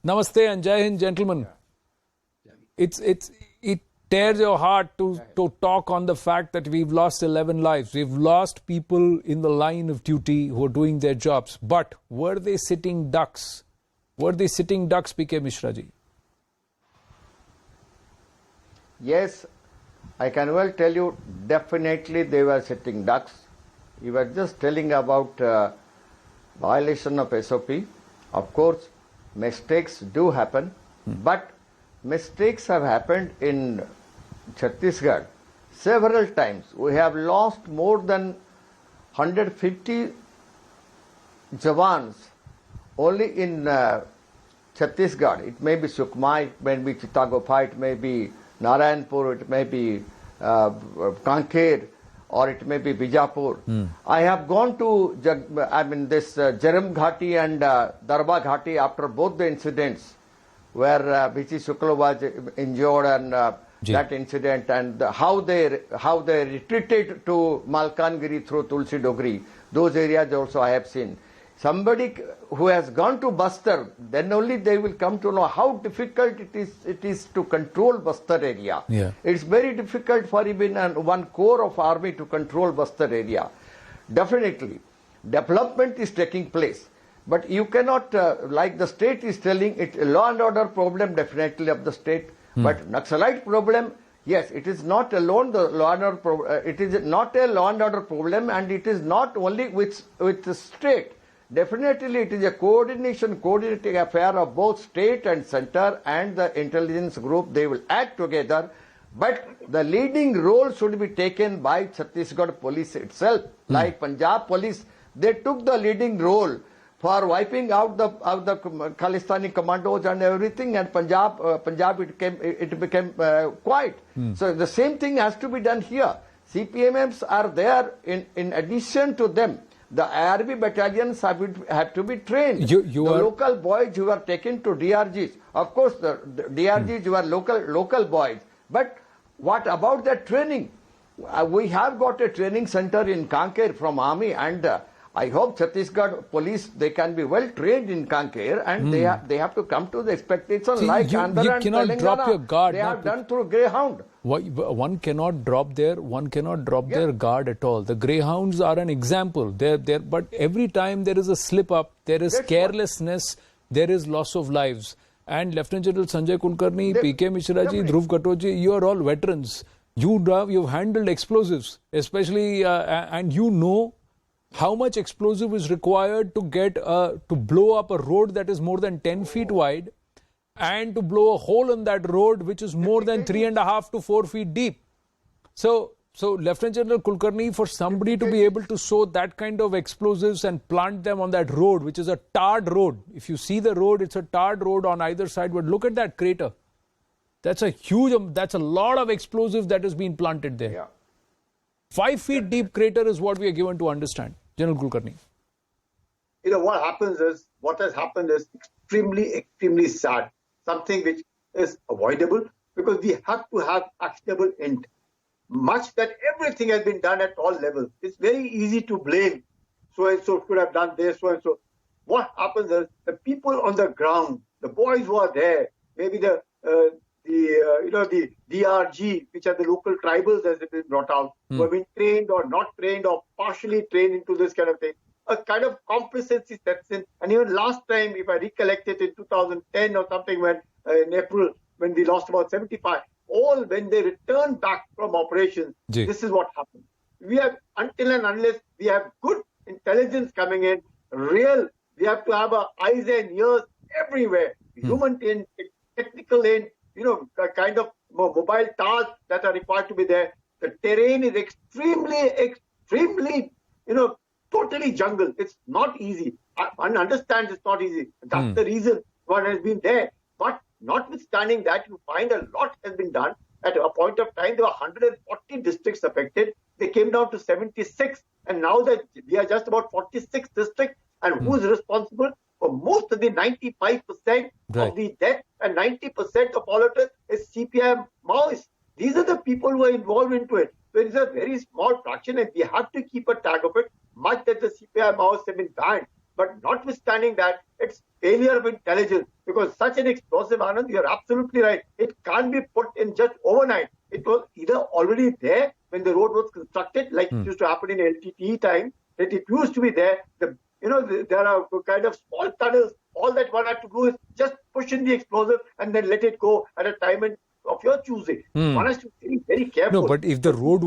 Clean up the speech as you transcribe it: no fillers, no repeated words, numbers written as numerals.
Namaste and Jai Hind, gentlemen. It tears your heart to talk on the fact that we've lost 11 lives. We've lost people in the line of duty who are doing their jobs. But were they sitting ducks? Were they sitting ducks, PK Mishra ji? Yes, I can well tell you, definitely they were sitting ducks. You were just telling about violation of SOP. Of course, mistakes do happen, but mistakes have happened in Chhattisgarh several times. We have lost more than 150 Jawans only in Chhattisgarh. It may be Sukma, it may be Chittagopha, it may be Aranpur, it may be Kanker, or it may be Bijapur. I have gone to this Jaram Ghati and Darba Ghati after both the incidents where Vichi Shukla was injured and that incident, and how they retreated to Malkangiri through Tulsi Dogri. Those areas also I have seen. Somebody who has gone to Bastar, then only they will come to know how difficult it is to control Bastar area. Yeah. It's very difficult for even one corps of army to control Bastar area. Definitely, development is taking place. But you cannot, like the state is telling, it's a law and order problem definitely of the state. But Naxalite problem, yes, it is not alone the law and order it is not a law and order problem, and it is not only with the state. Definitely it is a coordinating affair of both state and center and the intelligence group. They will act together. But the leading role should be taken by Chhattisgarh police itself. Like Punjab police, they took the leading role for wiping out the Khalistani commandos and everything, and Punjab it became quiet. So the same thing has to be done here. CPMMs are there in addition to them. The IRB battalions have to be trained. The local boys who are taken to DRGs, of course the DRGs who are local boys. But what about the training? We have got a training center in Kanker from army, and I hope Chhattisgarh police, they can be well trained in Kanker, and they have to come to the expectation like Andhra and cannot Telangana. Drop your guard. They have done through Greyhound. One cannot drop their guard at all. The Greyhounds are an example. They're but every time there is a slip up, there is carelessness, there is loss of lives. And Lieutenant General Sanjay Kulkarni, PK Mishra ji, Dhruv Katoji, you are all veterans. You've handled explosives, especially, and you know how much explosive is required to get to blow up a road that is more than 10 feet wide, and to blow a hole in that road which is more than 3.5 to 4 feet deep. So Lieutenant General Kulkarni, for somebody to be able to sow that kind of explosives and plant them on that road, which is a tarred road. If you see the road, it's a tarred road on either side, but look at that crater. That's a lot of explosives that has been planted there. Yeah. 5 feet deep crater is what we are given to understand. General Kulkarni. You know, what has happened is extremely sad. Something which is avoidable, because we have to have actionable end. Much that everything has been done at all levels. It's very easy to blame so-and-so should have done this, so-and-so. What happens is the people on the ground, the boys who are there, maybe the DRG, which are the local tribals as it is brought out, who have been trained or not trained or partially trained into this kind of thing. A kind of complacency sets in. And even last time, if I recollect it, in 2010 or something, when in April, when we lost about 75, when they returned back from operations, this is what happened. We have, until and unless we have good intelligence coming in, we have to have our eyes and ears everywhere. Human in, technical in, kind of mobile towers that are required to be there. The terrain is extremely, totally jungle. It's not easy. One understands it's not easy. That's the reason one has been there. But notwithstanding that, you find a lot has been done. At a point of time, there were 140 districts affected. They came down to 76. And now that we are just about 46 districts. And who is responsible for most of the 95% of the death, and 90% of all of it is CPI Maoists. These are the people who are involved into it. So it is a very small fraction, and we have to keep a tag of it. Much that the CPI Maoists have been banned, But notwithstanding that, it's failure of intelligence, because such an explosive, Anand, you're absolutely right. It can't be put in just overnight. It was either already there when the road was constructed, like it used to happen in LTTE time, that it used to be there. There are kind of small tunnels. All that one had to do is just push in the explosive and then let it go at a time of your choosing. One has to be very careful. No, but if the road